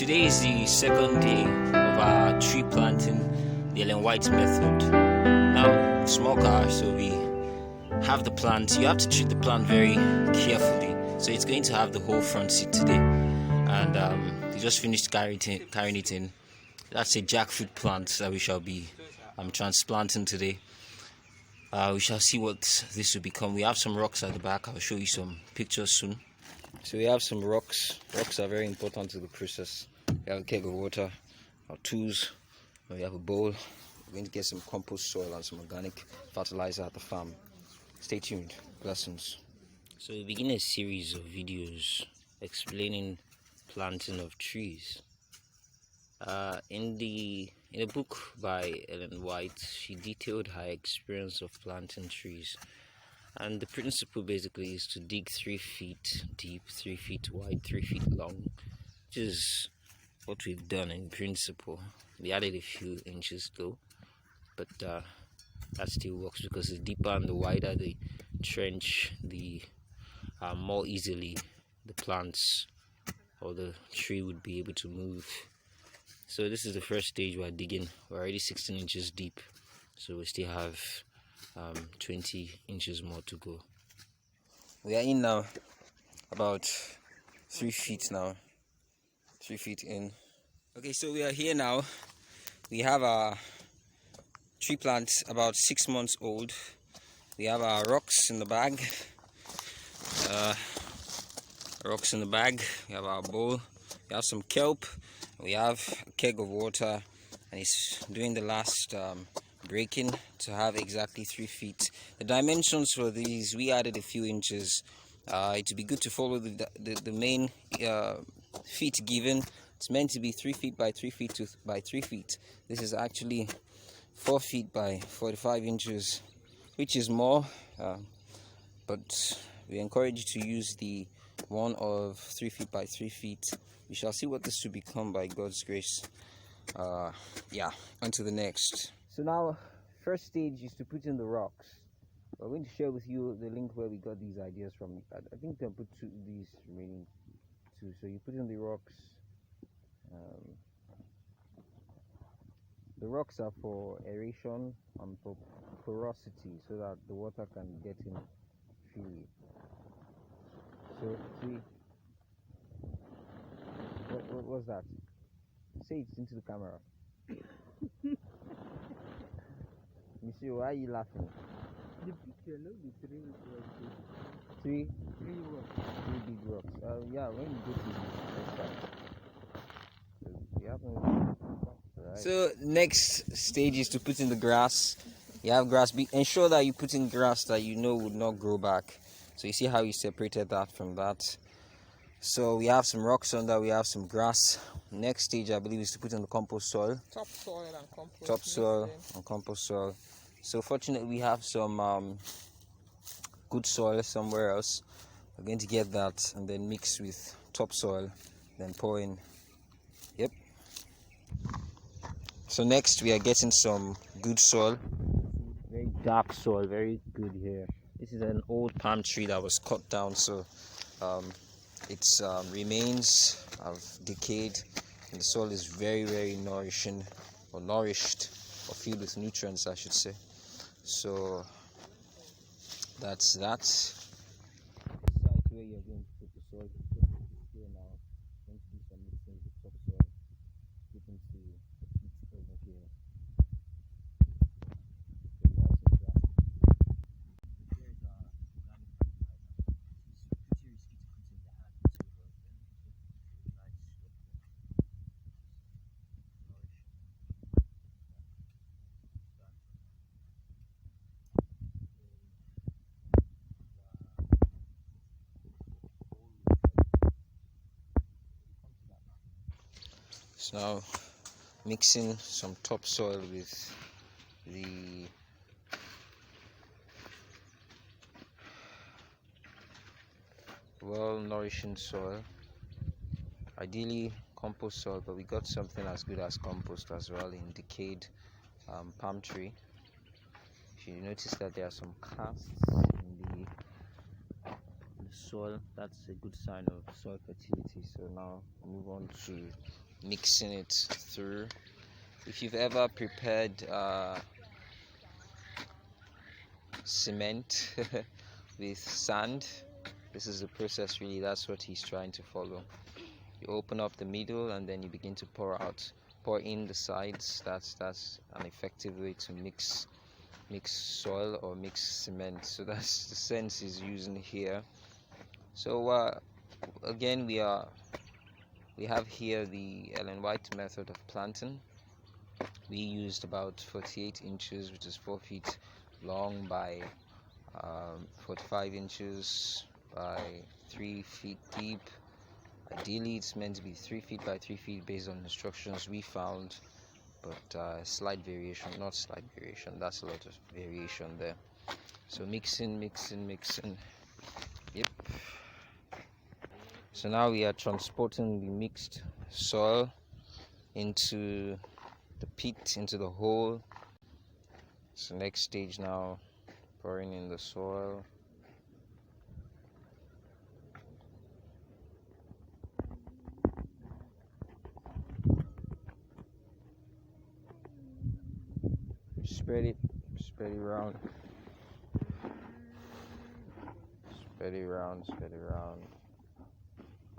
today is the second day of our tree planting, the Ellen White method. Now, small car, so we have the plant. You have to treat the plant very carefully. So it's going to have the whole front seat today, and we just finished carrying it in. That's a jackfruit plant that we shall be transplanting today. We shall see what this will become. We have some rocks at the back. I'll show you some pictures soon. So we have some rocks. Rocks are very important to the process. We have a keg of water, our tools, and we have a bowl. We're going to get some compost soil and some organic fertilizer at the farm. Stay tuned. Blessings. So we begin a series of videos explaining planting of trees. In a book by Ellen White, she detailed her experience of planting trees. And the principle basically is to dig 3 feet deep, 3 feet wide, 3 feet long, which is what we've done in principle. We added a few inches though, but that still works because the deeper and the wider the trench, the more easily the plants or the tree would be able to move. So this is the first stage we're digging. We're already 16 inches deep, so we still have 20 inches more to go. We are in now, about 3 feet now, 3 feet in. Okay, so we are here now. We have our tree plant about 6 months old. We have our rocks in the bag. We have our bowl. We have some kelp. We have a keg of water, and it's doing the last breaking to have exactly 3 feet. The dimensions for these, we added a few inches. It would be good to follow the main feet given. It's meant to be 3 feet by 3 feet by 3 feet. This is actually 4 feet by 45 inches, which is more, but we encourage you to use the one of 3 feet by 3 feet. We shall see what this will become by God's grace. Yeah, on to the next. So now, first stage is to put in the rocks. We're going to share with you the link where we got these ideas from. I think they'll put these remaining two. So you put in the rocks. The rocks are for aeration and for porosity, so that the water can get in freely. So see, what was that? Say it into the camera. Monsieur, why are you laughing? The picture, no, the three rocks. Three big rocks. Yeah, when you go to the website. So next stage is to put in the grass. You have grass. Ensure that you put in grass that you know would not grow back. So you see how you separated that from that. So we have some rocks under, we have some grass. Next stage, I believe, is to put in the compost soil. Topsoil and compost. Topsoil and compost soil. So fortunately, we have some good soil somewhere else. We're going to get that and then mix with topsoil, then pour in. Yep. So next, we are getting some good soil. Very dark soil, very good here. This is an old palm tree that was cut down, so its remains have decayed, and the soil is very, very nourishing, or nourished, or filled with nutrients, I should say. So that's that. The site where you're going to put the soil here now. Going to do some mixing with topsoil, put into the pit over here. So now mixing some topsoil with the well-nourishing soil, ideally compost soil, but we got something as good as compost as well in decayed palm tree. If you notice that there are some casts in the soil, that's a good sign of soil fertility. So now move on to mixing it through. If you've ever prepared cement with sand, this is the process really. That's what he's trying to follow. You open up the middle and then you begin to pour in the sides. That's an effective way to mix soil or mix cement. So that's the sense he's using here. So again, we have here the Ellen White method of planting. We used about 48 inches, which is 4 feet long by 45 inches by 3 feet deep. Ideally, it's meant to be 3 feet by 3 feet based on instructions we found, but slight variation, not slight variation, that's a lot of variation there. So mixing. Yep. So now we are transporting the mixed soil into the pit, into the hole. So next stage now, pouring in the soil. Spread it around. Spread it around.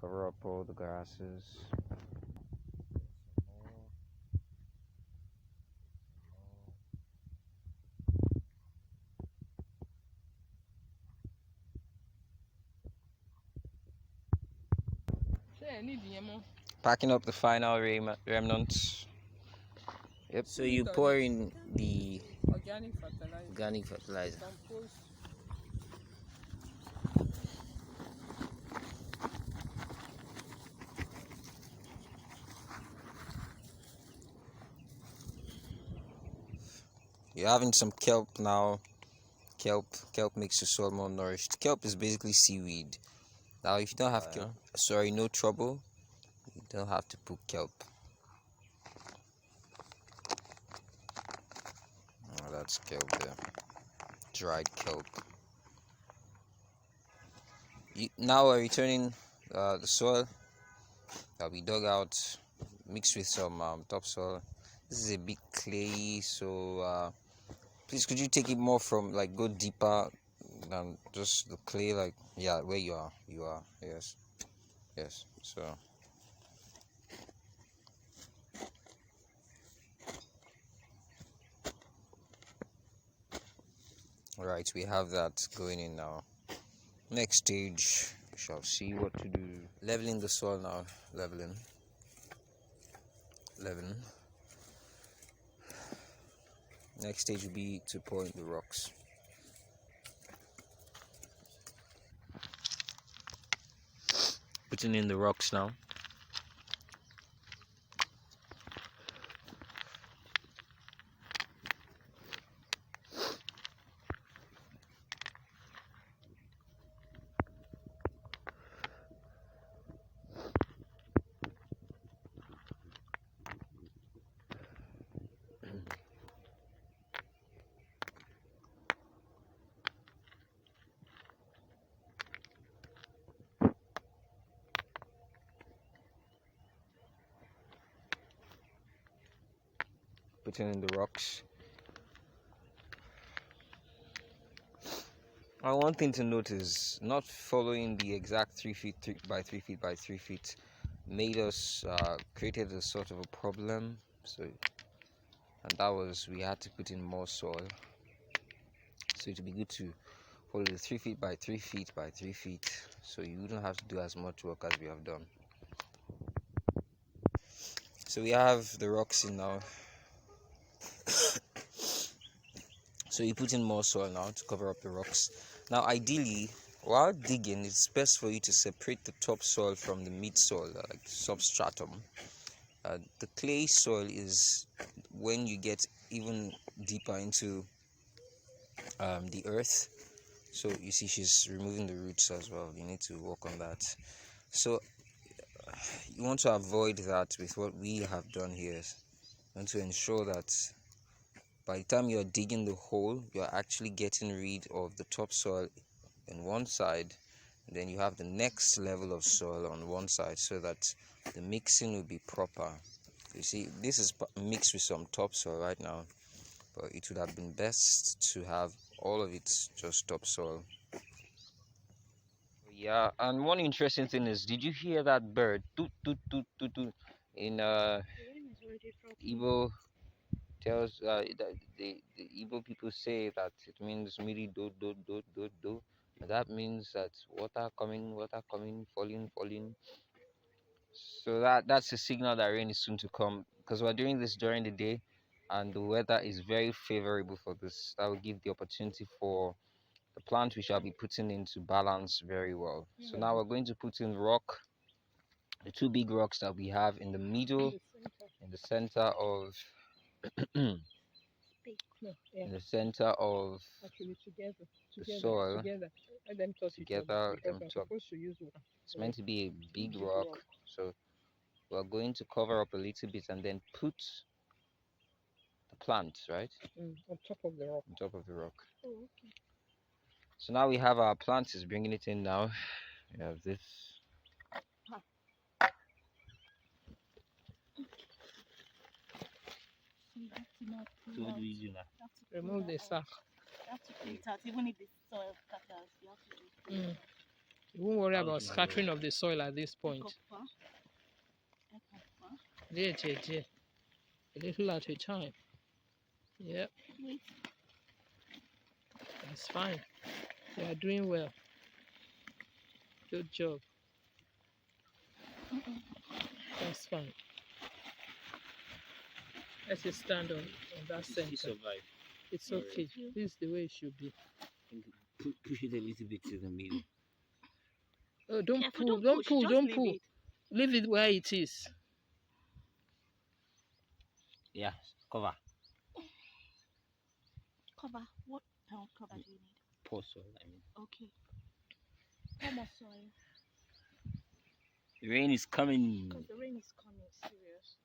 Cover up all the grasses. Packing up the final remnants. Yep. So you pour in the organic fertilizer. You're having some kelp now. Kelp makes the soil more nourished. Kelp is basically seaweed. Now, if you don't have kelp, sorry, no trouble. You don't have to put kelp. Oh, that's kelp there. Dried kelp. Now we're returning the soil that we dug out, mixed with some topsoil. This is a bit clayey, so please could you take it more from, like, go deeper than just the clay, like, yeah, where you are, yes, so all right, we have that going in now. Next stage, we shall see what to do. Leveling the soil now. Leveling. Next stage will be to pour in the rocks. Putting in the rocks now. Putting in the rocks. One thing to note is not following the exact 3 feet by 3 feet by 3 feet made us created a sort of a problem. So, and that was we had to put in more soil. So it would be good to follow the 3 feet by 3 feet by 3 feet, so you wouldn't have to do as much work as we have done. So we have the rocks in now. So you put in more soil now to cover up the rocks. Now, ideally, while digging, it's best for you to separate the topsoil from the mid-soil, like substratum. The clay soil is when you get even deeper into the earth. So you see she's removing the roots as well. You need to work on that. So you want to avoid that with what we have done here. You want to ensure that by the time you're digging the hole, you're actually getting rid of the topsoil on one side And then you have the next level of soil on one side so that the mixing will be proper. You see, this is mixed with some topsoil right now, but it would have been best to have all of it just topsoil. Yeah, and one interesting thing is, did you hear that bird? Toot toot toot toot toot. In Igbo tells the Igbo people say that it means miri do do do do do. And that means that water coming, falling, falling. So that's a signal that rain is soon to come, because we're doing this during the day and the weather is very favorable for this. That will give the opportunity for the plant we shall be putting in to balance very well. So now we're going to put in rock, the two big rocks that we have in the middle, in the center of in the center of the soil. Together, them talk. It's meant to be a big rock, so we're going to cover up a little bit and then put the plant right on top of the rock. On top of the rock. Oh, okay. So now we have our plant is bringing it in now. We have this. So what do we do now? Remove the sack. You have to pull it out, even if the soil scatters. You have to pull it out. You won't worry about scattering of the soil at this point. Yeah. A little at a time. Yep. Wait. That's fine. You are doing well. Good job. That's fine. Let it stand on that center. Survive. It's okay. This is the way it should be. Push it a little bit to the middle. Oh, don't pull, don't pull, don't pull. Leave it where it is. Yeah, cover. Cover? What kind of cover do you need? Pour soil, I mean. Okay. How much soil? The rain is coming. Because the rain is coming, serious.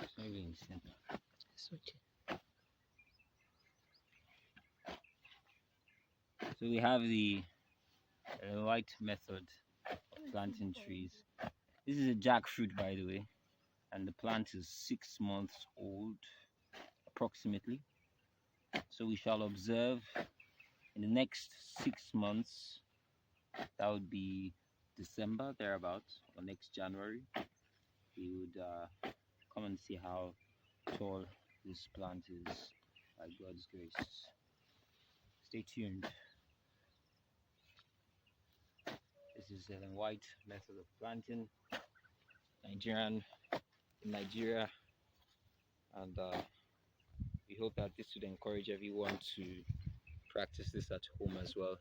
It's not really in the center. It's okay. So we have the white method of planting trees. This is a jackfruit, by the way, and the plant is 6 months old, approximately. So we shall observe in the next 6 months, that would be December, thereabouts, or next January, we would come and see how tall this plant is by God's grace. Stay tuned. This is the white method of planting, in Nigeria, and we hope that this would encourage everyone to practice this at home as well.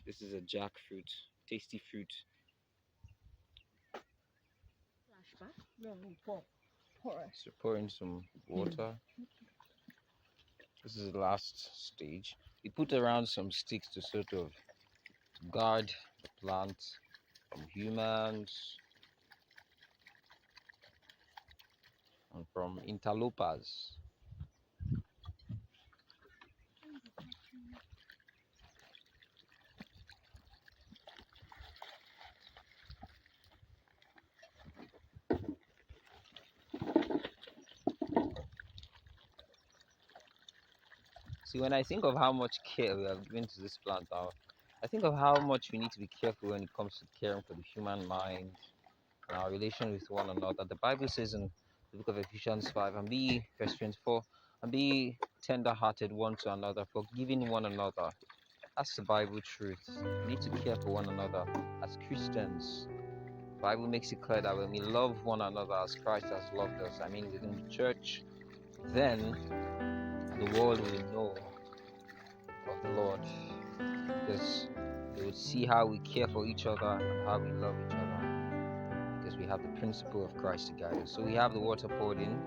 This is a jackfruit, tasty fruit. So pour in some water. This is the last stage. We put around some sticks to sort of guard the plant from humans and from interlopers. See, when I think of how much care we have given to this plant now, I think of how much we need to be careful when it comes to caring for the human mind and our relation with one another. The Bible says in the book of Ephesians 5, and be, verse 24, and be tender-hearted one to another, forgiving one another. That's the Bible truth. We need to care for one another as Christians. The Bible makes it clear that when we love one another as Christ has loved us, I mean within the church, then the world will know of the Lord, because they will see how we care for each other and how we love each other, because we have the principle of Christ to guide us. So we have the water poured in.